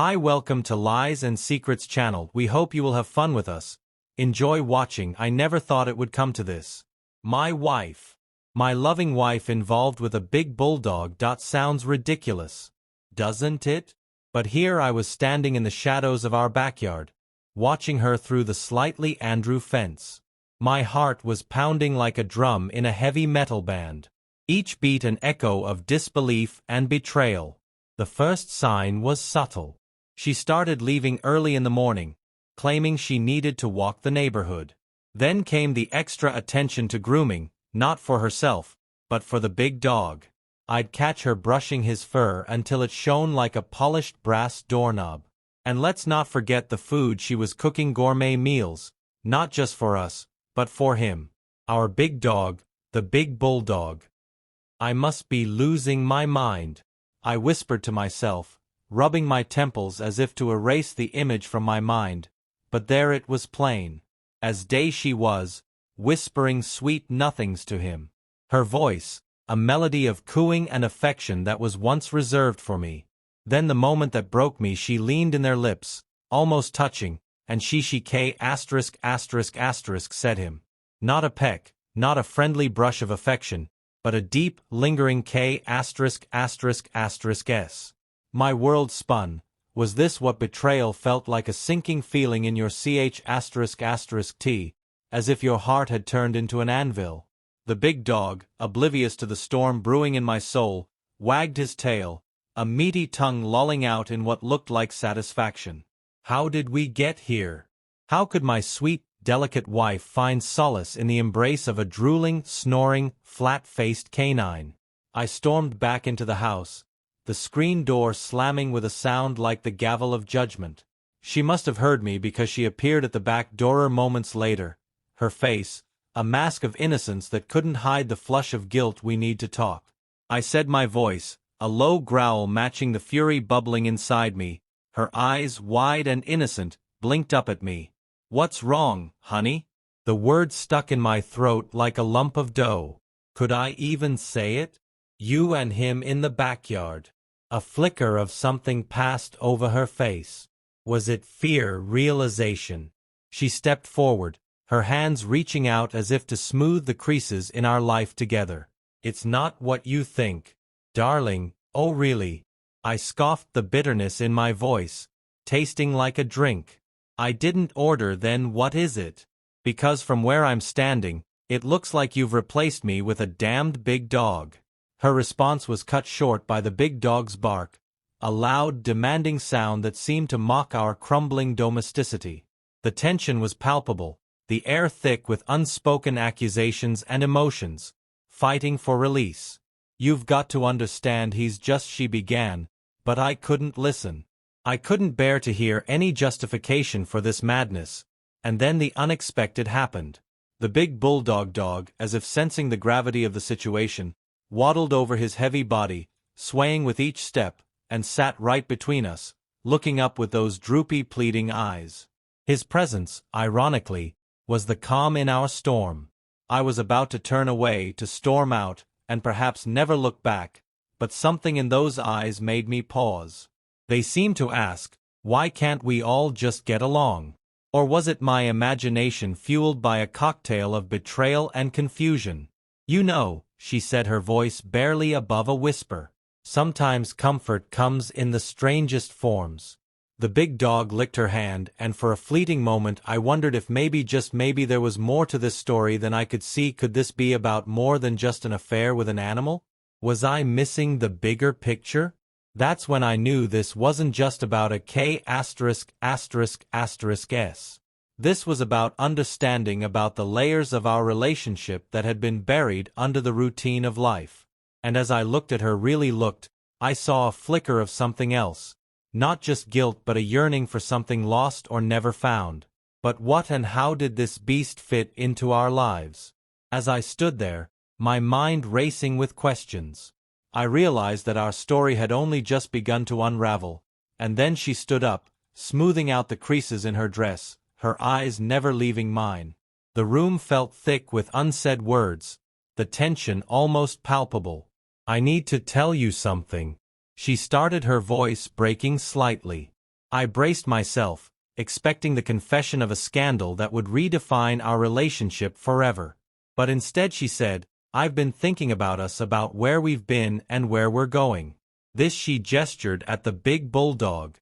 Hi, welcome to Lies and Secrets channel. We hope you will have fun with us. Enjoy watching. I never thought it would come to this. My wife. My loving wife involved with a big bulldog. Sounds ridiculous, doesn't it? But here I was standing in the shadows of our backyard, watching her through the slightly Andrew fence. My heart was pounding like a drum in a heavy metal band, each beat an echo of disbelief and betrayal. The first sign was subtle. She started leaving early in the morning, claiming she needed to walk the neighborhood. Then came the extra attention to grooming, not for herself, but for the big dog. I'd catch her brushing his fur until it shone like a polished brass doorknob. And let's not forget the food she was cooking, gourmet meals, not just for us, but for him. Our big dog, the big bulldog. I must be losing my mind, I whispered to myself, rubbing my temples as if to erase the image from my mind. But there it was plain, as day she was, whispering sweet nothings to him. Her voice, a melody of cooing and affection that was once reserved for me. Then the moment that broke me, she leaned in their lips, almost touching, and she said him. Not a peck, not a friendly brush of affection, but a deep, lingering s. My world spun. Was this what betrayal felt like? A sinking feeling in your t, as if your heart had turned into an anvil. The big dog, oblivious to the storm brewing in my soul, wagged his tail, a meaty tongue lolling out in what looked like satisfaction. How did we get here? How could my sweet, delicate wife find solace in the embrace of a drooling, snoring, flat-faced canine? I stormed back into the house, the screen door slamming with a sound like the gavel of judgment. She must have heard me because she appeared at the back door moments later, her face, a mask of innocence that couldn't hide the flush of guilt. We need to talk, I said, my voice, a low growl matching the fury bubbling inside me. Her eyes, wide and innocent, blinked up at me. What's wrong, honey? The word stuck in my throat like a lump of dough. Could I even say it? You and him in the backyard. A flicker of something passed over her face. Was it fear, realization? She stepped forward, her hands reaching out as if to smooth the creases in our life together. It's not what you think, darling. Oh really? I scoffed, the bitterness in my voice, tasting like a drink. I didn't order. Then what is it? Because from where I'm standing, it looks like you've replaced me with a damned big dog. Her response was cut short by the big dog's bark, a loud, demanding sound that seemed to mock our crumbling domesticity. The tension was palpable, the air thick with unspoken accusations and emotions, fighting for release. You've got to understand, he's just, she began, but I couldn't listen. I couldn't bear to hear any justification for this madness. And then the unexpected happened. The big bulldog dog, as if sensing the gravity of the situation, waddled over his heavy body, swaying with each step, and sat right between us, looking up with those droopy, pleading eyes. His presence, ironically, was the calm in our storm. I was about to turn away, to storm out, and perhaps never look back, but something in those eyes made me pause. They seemed to ask, why can't we all just get along? Or was it my imagination fueled by a cocktail of betrayal and confusion? You know, she said, her voice barely above a whisper, sometimes comfort comes in the strangest forms. The big dog licked her hand, and for a fleeting moment I wondered if maybe, just maybe, there was more to this story than I could see. Could this be about more than just an affair with an animal? Was I missing the bigger picture? That's when I knew this wasn't just about a s. This was about understanding, about the layers of our relationship that had been buried under the routine of life. And as I looked at her, really looked, I saw a flicker of something else. Not just guilt, but a yearning for something lost or never found. But what and how did this beast fit into our lives? As I stood there, my mind racing with questions, I realized that our story had only just begun to unravel. And then she stood up, smoothing out the creases in her dress, her eyes never leaving mine. The room felt thick with unsaid words, the tension almost palpable. I need to tell you something. She started, her voice breaking slightly. I braced myself, expecting the confession of a scandal that would redefine our relationship forever. But instead she said, "I've been thinking about us, about where we've been and where we're going." This she gestured at the big bulldog.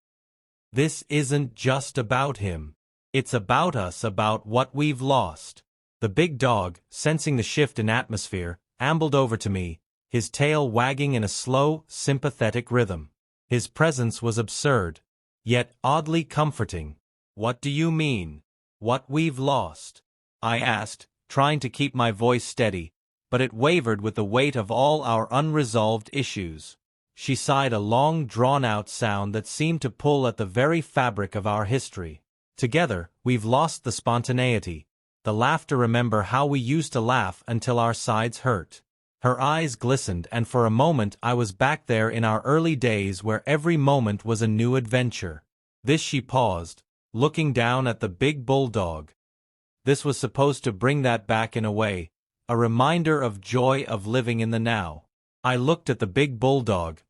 "This isn't just about him. It's about us, about what we've lost." The big dog, sensing the shift in atmosphere, ambled over to me, his tail wagging in a slow, sympathetic rhythm. His presence was absurd, yet oddly comforting. "What do you mean? What we've lost?" I asked, trying to keep my voice steady, but it wavered with the weight of all our unresolved issues. She sighed, a long, drawn-out sound that seemed to pull at the very fabric of our history. "Together, we've lost the spontaneity, the laughter. Remember how we used to laugh until our sides hurt?" Her eyes glistened, and for a moment I was back there in our early days where every moment was a new adventure. This she paused, looking down at the big bulldog. This was supposed to bring that back in a way, a reminder of joy of living in the now. I looked at the big bulldog,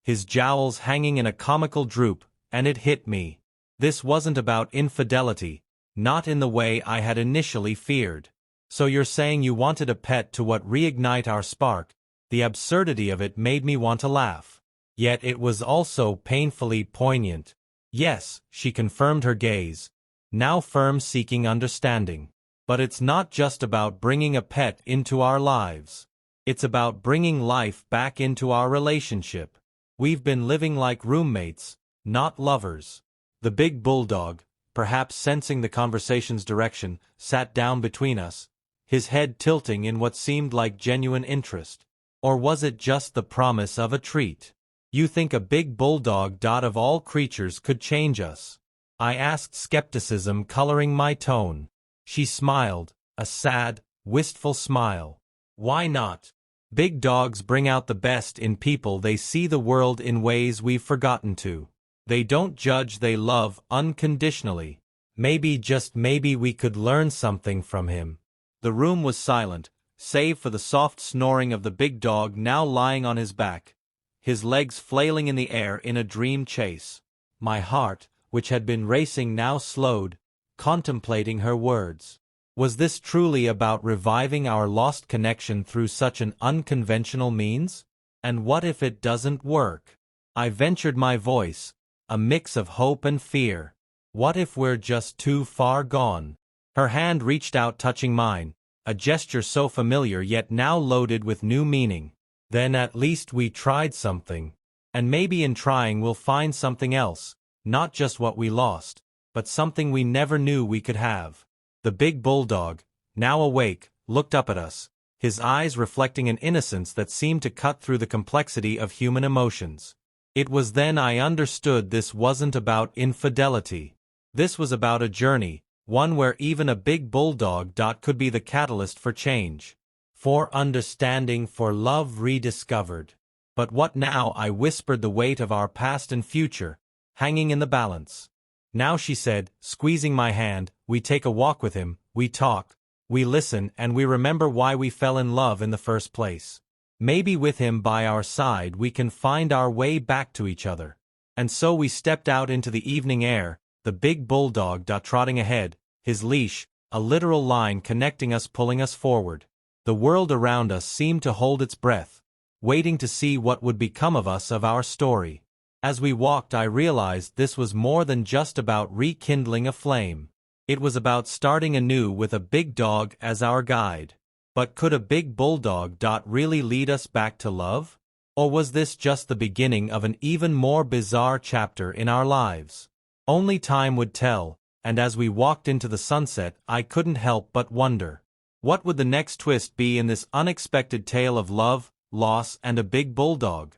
his jowls hanging in a comical droop, and it hit me. This wasn't about infidelity, not in the way I had initially feared. "So you're saying you wanted a pet to reignite our spark?" The absurdity of it made me want to laugh. Yet it was also painfully poignant. "Yes," she confirmed, her gaze, now firm, seeking understanding. "But it's not just about bringing a pet into our lives. It's about bringing life back into our relationship. We've been living like roommates, not lovers." The big bulldog, perhaps sensing the conversation's direction, sat down between us, his head tilting in what seemed like genuine interest. Or was it just the promise of a treat? "You think a big bulldog, of all creatures, could change us?" I asked, skepticism coloring my tone. She smiled, a sad, wistful smile. "Why not? Big dogs bring out the best in people. They see the world in ways we've forgotten to. They don't judge, they love unconditionally. Maybe, just maybe, we could learn something from him." The room was silent, save for the soft snoring of the big dog, now lying on his back, his legs flailing in the air in a dream chase. My heart, which had been racing, now slowed, contemplating her words. Was this truly about reviving our lost connection through such an unconventional means? And what if it doesn't work? I ventured my voice, a mix of hope and fear. What if we're just too far gone? Her hand reached out, touching mine, a gesture so familiar yet now loaded with new meaning. "Then at least we tried something. And maybe in trying we'll find something else, not just what we lost, but something we never knew we could have." The big bulldog, now awake, looked up at us, his eyes reflecting an innocence that seemed to cut through the complexity of human emotions. It was then I understood this wasn't about infidelity. This was about a journey, one where even a big bulldog could be the catalyst for change, for understanding, for love rediscovered. "But what now?" I whispered, the weight of our past and future hanging in the balance. "Now," she said, squeezing my hand, "we take a walk with him, we talk, we listen, and we remember why we fell in love in the first place. Maybe with him by our side we can find our way back to each other." And so we stepped out into the evening air, the big bulldog trotting ahead, his leash, a literal line connecting us, pulling us forward. The world around us seemed to hold its breath, waiting to see what would become of us, of our story. As we walked, I realized this was more than just about rekindling a flame. It was about starting anew with a big dog as our guide. But could a big bulldog really lead us back to love? Or was this just the beginning of an even more bizarre chapter in our lives? Only time would tell, and as we walked into the sunset, I couldn't help but wonder. What would the next twist be in this unexpected tale of love, loss, and a big bulldog?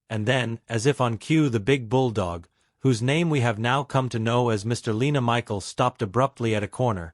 And then, as if on cue, the big bulldog, whose name we have now come to know as Mr. Lena Michael, stopped abruptly at a corner.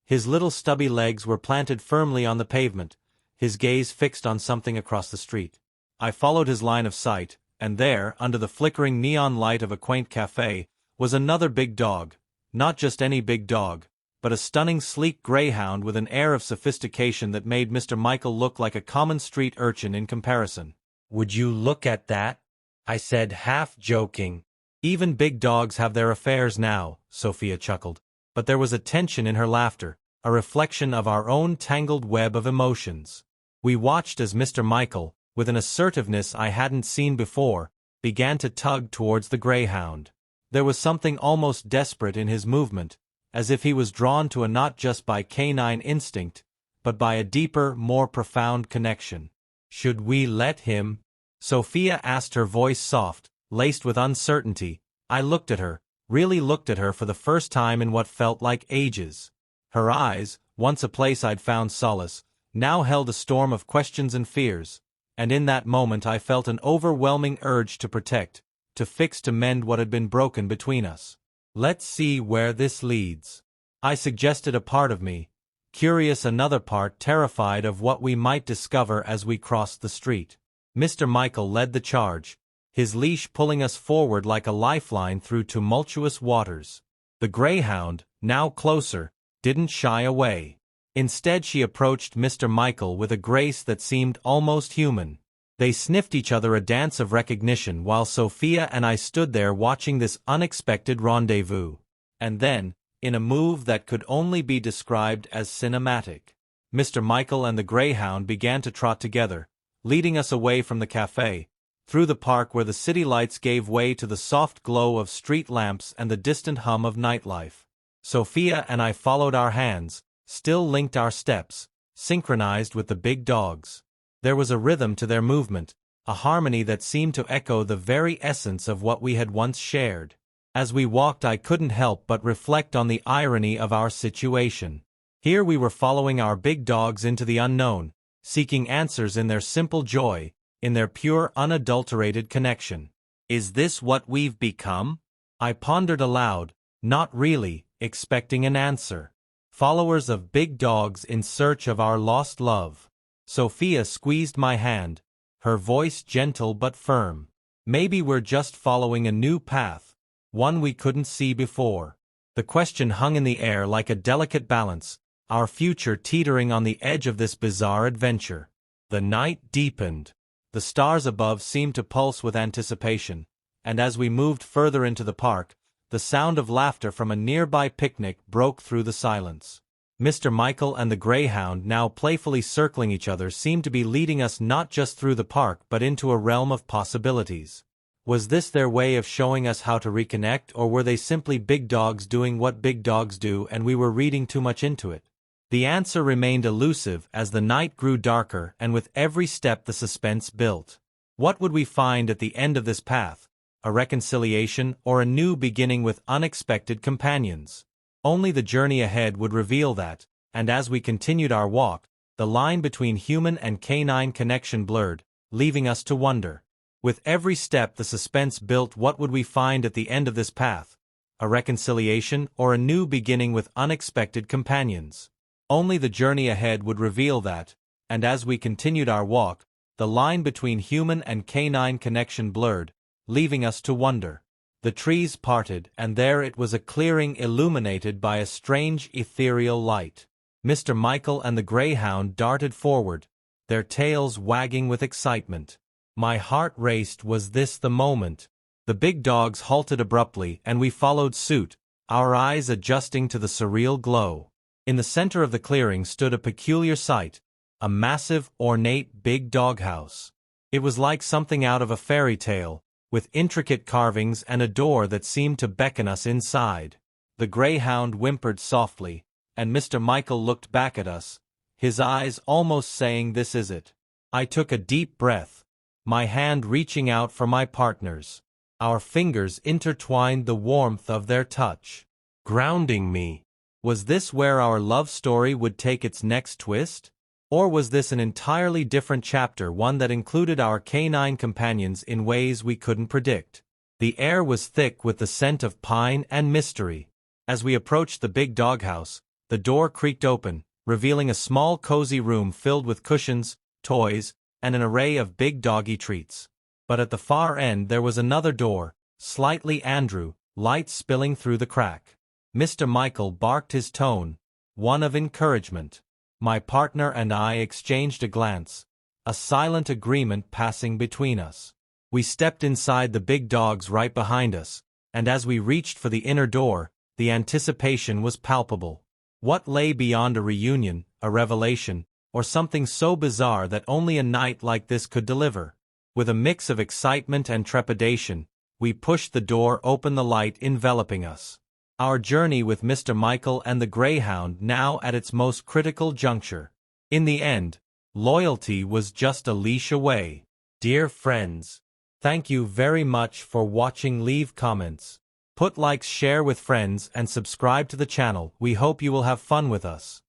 His little stubby legs were planted firmly on the pavement, his gaze fixed on something across the street. I followed his line of sight, and there, under the flickering neon light of a quaint cafe, was another big dog. Not just any big dog, but a stunning, sleek greyhound with an air of sophistication that made Mr. Michael look like a common street urchin in comparison. "Would you look at that?" I said, half joking. Even big dogs have their affairs now, Sophia chuckled. But there was a tension in her laughter, a reflection of our own tangled web of emotions. We watched as Mr. Michael, with an assertiveness I hadn't seen before, began to tug towards the greyhound. There was something almost desperate in his movement, as if he was drawn to a not just by canine instinct, but by a deeper, more profound connection. Should we let him? Sophia asked, her voice soft, laced with uncertainty. I looked at her, really looked at her for the first time in what felt like ages. Her eyes, once a place I'd found solace, now held a storm of questions and fears, and in that moment I felt an overwhelming urge to protect, to fix, to mend what had been broken between us. Let's see where this leads, I suggested, a part of me, curious, another part terrified of what we might discover as we crossed the street. Mr. Michael led the charge, his leash pulling us forward like a lifeline through tumultuous waters. The greyhound, now closer, didn't shy away. Instead, she approached Mr. Michael with a grace that seemed almost human. They sniffed each other, a dance of recognition, while Sophia and I stood there watching this unexpected rendezvous. And then, in a move that could only be described as cinematic, Mr. Michael and the greyhound began to trot together, leading us away from the cafe, through the park where the city lights gave way to the soft glow of street lamps and the distant hum of nightlife. Sophia and I followed, our hands, still linked, our steps, synchronized with the big dogs. There was a rhythm to their movement, a harmony that seemed to echo the very essence of what we had once shared. As we walked, I couldn't help but reflect on the irony of our situation. Here we were following our big dogs into the unknown, seeking answers in their simple joy, in their pure, unadulterated connection. Is this what we've become? I pondered aloud, not really expecting an answer. Followers of big dogs in search of our lost love. Sophia squeezed my hand, her voice gentle but firm. Maybe we're just following a new path, one we couldn't see before. The question hung in the air like a delicate balance, our future teetering on the edge of this bizarre adventure. The night deepened. The stars above seemed to pulse with anticipation, and as we moved further into the park, the sound of laughter from a nearby picnic broke through the silence. Mr. Michael and the greyhound, now playfully circling each other, seemed to be leading us not just through the park but into a realm of possibilities. Was this their way of showing us how to reconnect, or were they simply big dogs doing what big dogs do and we were reading too much into it? The answer remained elusive as the night grew darker, and with every step the suspense built. What would we find at the end of this path? A reconciliation or a new beginning with unexpected companions? Only the journey ahead would reveal that, and as we continued our walk, the line between human and canine connection blurred, leaving us to wonder. With every step the suspense built. What would we find at the end of this path? A reconciliation or a new beginning with unexpected companions? Only the journey ahead would reveal that, and as we continued our walk, the line between human and canine connection blurred, leaving us to wonder. The trees parted, and there it was, a clearing illuminated by a strange ethereal light. Mr. Michael and the greyhound darted forward, their tails wagging with excitement. My heart raced. Was this the moment? The big dogs halted abruptly, and we followed suit, our eyes adjusting to the surreal glow. In the center of the clearing stood a peculiar sight, a massive, ornate big doghouse. It was like something out of a fairy tale, with intricate carvings and a door that seemed to beckon us inside. The greyhound whimpered softly, and Mr. Michael looked back at us, his eyes almost saying, "This is it." I took a deep breath, my hand reaching out for my partner's. Our fingers intertwined, the warmth of their touch grounding me. Was this where our love story would take its next twist? Or was this an entirely different chapter, one that included our canine companions in ways we couldn't predict? The air was thick with the scent of pine and mystery. As we approached the big doghouse, the door creaked open, revealing a small cozy room filled with cushions, toys, and an array of big doggy treats. But at the far end there was another door, slightly Andrew, light spilling through the crack. Mr. Michael barked, his tone one of encouragement. My partner and I exchanged a glance, a silent agreement passing between us. We stepped inside, the big dogs right behind us, and as we reached for the inner door, the anticipation was palpable. What lay beyond a reunion, a revelation, or something so bizarre that only a night like this could deliver? With a mix of excitement and trepidation, we pushed the door open, the light enveloping us. Our journey with Mr. Michael and the Greyhound now at its most critical juncture. In the end, loyalty was just a leash away. Dear friends, thank you very much for watching. Leave comments, put likes, share with friends, and subscribe to the channel. We hope you will have fun with us.